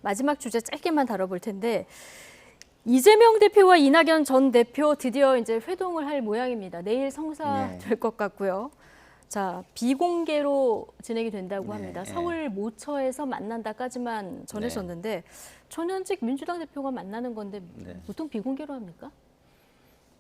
마지막 주제 짧게만 다뤄볼 텐데 이재명 대표와 이낙연 전 대표 드디어 이제 회동을 할 모양입니다. 내일 성사될 것 같고요. 자, 비공개로 진행이 된다고 합니다. 서울 모처에서 만난다까지만 전해졌는데 전현직 민주당 대표가 만나는 건데 보통 비공개로 합니까?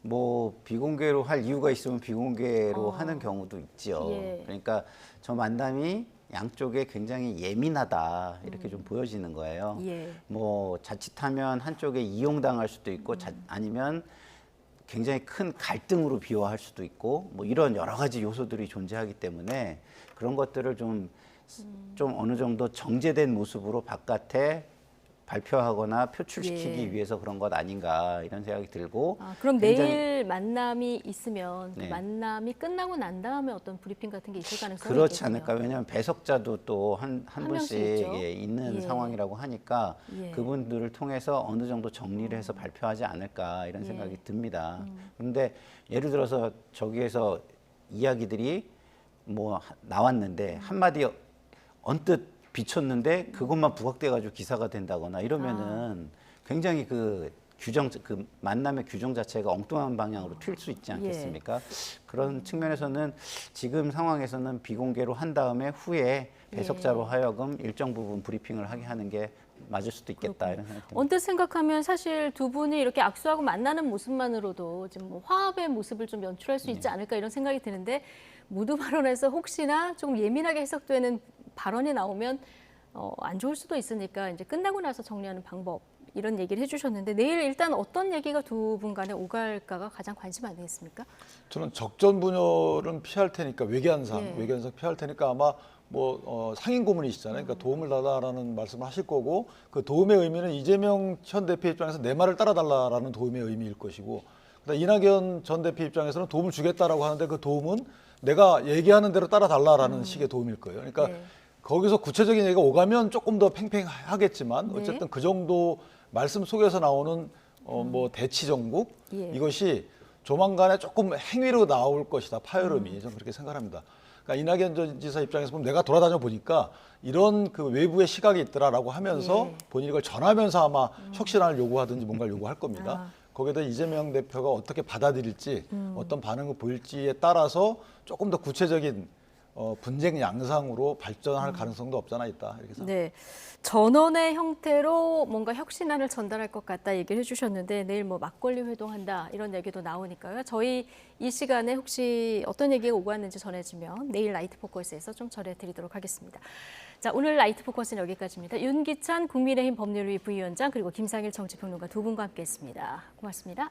뭐 비공개로 할 이유가 있으면 비공개로 하는 경우도 있죠. 그러니까 저 만남이 양쪽에 굉장히 예민하다 이렇게 좀 보여지는 거예요. 뭐 자칫하면 한쪽에 이용당할 수도 있고 아니면 굉장히 큰 갈등으로 비화할 수도 있고 뭐 이런 여러 가지 요소들이 존재하기 때문에 그런 것들을 좀 어느 정도 정제된 모습으로 바깥에 발표하거나 표출시키기 위해서 그런 것 아닌가 이런 생각이 들고. 그럼 내일 만남이 있으면 그 만남이 끝나고 난 다음에 어떤 브리핑 같은 게 있을 가능성이 그렇지 있겠군요. 않을까. 왜냐하면 배석자도 또 한 분씩 있는 상황이라고 하니까 그분들을 통해서 어느 정도 정리를 해서 발표하지 않을까 이런 생각이 듭니다. 그런데 예를 들어서 저기에서 이야기들이 뭐 나왔는데 한마디 언뜻 비쳤는데 그것만 부각돼가지고 기사가 된다거나 이러면은 굉장히 그 만남의 규정 자체가 엉뚱한 방향으로 튈 수 있지 않겠습니까? 그런 측면에서는 지금 상황에서는 비공개로 한 다음에 후에 배석자로 하여금 일정 부분 브리핑을 하게 하는 게 맞을 수도 있겠다 이런 생각이 듭니다. 언뜻 생각하면 사실 두 분이 이렇게 악수하고 만나는 모습만으로도 지금 뭐 화합의 모습을 좀 연출할 수 있지 않을까 이런 생각이 드는데 무드 발언에서 혹시나 조금 예민하게 해석되는 발언이 나오면 안 좋을 수도 있으니까 이제 끝나고 나서 정리하는 방법 이런 얘기를 해주셨는데 내일 일단 어떤 얘기가 두 분 간에 오갈까가 가장 관심 아니겠습니까? 저는 적전 분열은 피할 테니까 외교안상 피할 테니까 아마 뭐 상임 고문이시잖아요. 그러니까 도움을 달라라는 말씀을 하실 거고 그 도움의 의미는 이재명 전 대표 입장에서 내 말을 따라달라라는 도움의 의미일 것이고 그다음 이낙연 전 대표 입장에서는 도움을 주겠다라고 하는데 그 도움은 내가 얘기하는 대로 따라달라라는 식의 도움일 거예요. 그러니까 거기서 구체적인 얘기가 오가면 조금 더 팽팽하겠지만 어쨌든 그 정도 말씀 속에서 나오는 뭐 대치 정국 이것이 조만간에 조금 행위로 나올 것이다. 파열음이 저는 그렇게 생각합니다. 그러니까 이낙연 전 지사 입장에서 보면 내가 돌아다녀 보니까 이런 그 외부의 시각이 있더라라고 하면서 본인이 이걸 전하면서 아마 혁신안을 요구하든지 뭔가를 요구할 겁니다. 거기에다 이재명 대표가 어떻게 받아들일지 어떤 반응을 보일지에 따라서 조금 더 구체적인 분쟁 양상으로 발전할 가능성도 없잖아 있다 이렇게 생각합니다. 전원의 형태로 뭔가 혁신안을 전달할 것 같다 얘기를 해주셨는데 내일 뭐 막걸리 회동한다 이런 얘기도 나오니까요. 저희 이 시간에 혹시 어떤 얘기가 오고 왔는지 전해지면 내일 라이트 포커스에서 좀 전해드리도록 하겠습니다. 자, 오늘 라이트 포커스는 여기까지입니다. 윤기찬 국민의힘 법률위 부위원장 그리고 김상일 정치평론가 두 분과 함께했습니다. 고맙습니다.